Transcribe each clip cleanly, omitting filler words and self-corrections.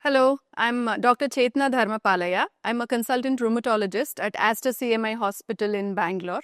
Hello, I'm Dr. Chetna Dharmapalaya. I'm a consultant rheumatologist at Aster CMI Hospital in Bangalore.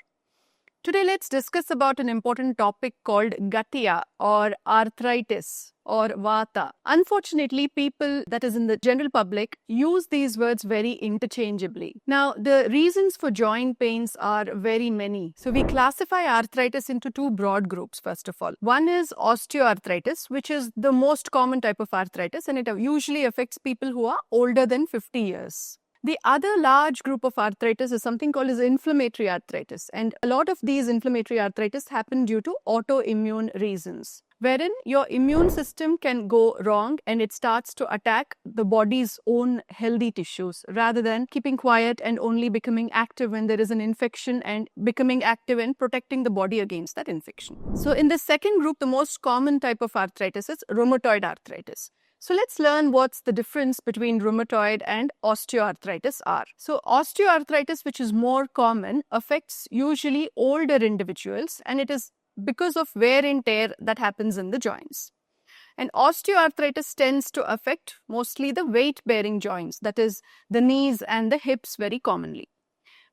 Today, let's discuss about an important topic called Gatiya or arthritis or Vata. Unfortunately, people, that is in the general public, use these words very interchangeably. Now, the reasons for joint pains are very many. So, we classify arthritis into two broad groups, first of all. One is osteoarthritis, which is the most common type of arthritis, and it usually affects people who are older than 50 years. The other large group of arthritis is something called as inflammatory arthritis, and a lot of these inflammatory arthritis happen due to autoimmune reasons, wherein your immune system can go wrong and it starts to attack the body's own healthy tissues rather than keeping quiet and only becoming active when there is an infection and becoming active and protecting the body against that infection. So in the second group, the most common type of arthritis is rheumatoid arthritis. So let's learn what's the difference between rheumatoid and osteoarthritis are. So osteoarthritis, which is more common, affects usually older individuals, and it is because of wear and tear that happens in the joints. And osteoarthritis tends to affect mostly the weight-bearing joints, that is the knees and the hips very commonly.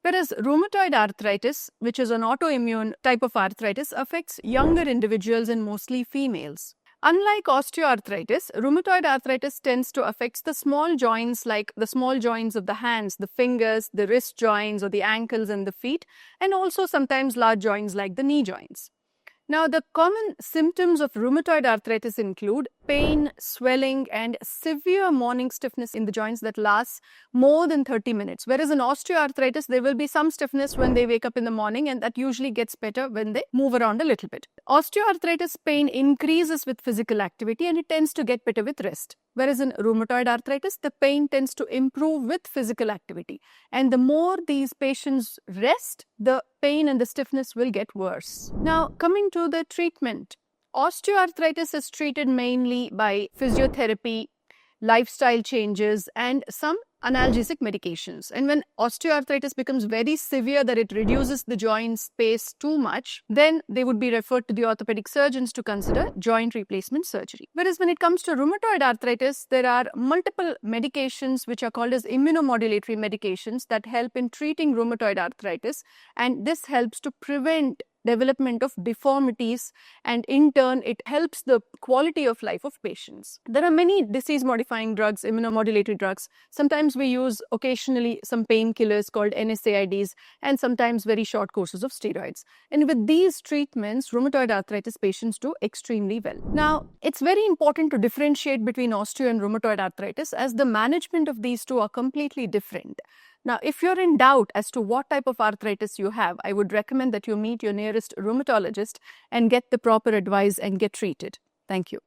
Whereas rheumatoid arthritis, which is an autoimmune type of arthritis, affects younger individuals and mostly females. Unlike osteoarthritis, rheumatoid arthritis tends to affect the small joints like the small joints of the hands, the fingers, the wrist joints or the ankles and the feet, and also sometimes large joints like the knee joints. Now, the common symptoms of rheumatoid arthritis include pain, swelling, and severe morning stiffness in the joints that lasts more than 30 minutes. Whereas in osteoarthritis, there will be some stiffness when they wake up in the morning, and that usually gets better when they move around a little bit. Osteoarthritis pain increases with physical activity and it tends to get better with rest. Whereas in rheumatoid arthritis, the pain tends to improve with physical activity. And the more these patients rest, the pain and the stiffness will get worse. Now, coming to the treatment. Osteoarthritis is treated mainly by physiotherapy, lifestyle changes, and some analgesic medications. And when osteoarthritis becomes very severe that it reduces the joint space too much, then they would be referred to the orthopedic surgeons to consider joint replacement surgery. Whereas when it comes to rheumatoid arthritis, there are multiple medications which are called as immunomodulatory medications that help in treating rheumatoid arthritis, and this helps to prevent development of deformities, and in turn it helps the quality of life of patients. There are many disease modifying drugs, immunomodulatory drugs. Sometimes we use occasionally some painkillers called NSAIDs and sometimes very short courses of steroids. And with these treatments, rheumatoid arthritis patients do extremely well. Now, it's very important to differentiate between osteo and rheumatoid arthritis as the management of these two are completely different. Now, if you're in doubt as to what type of arthritis you have, I would recommend that you meet your nearest rheumatologist and get the proper advice and get treated. Thank you.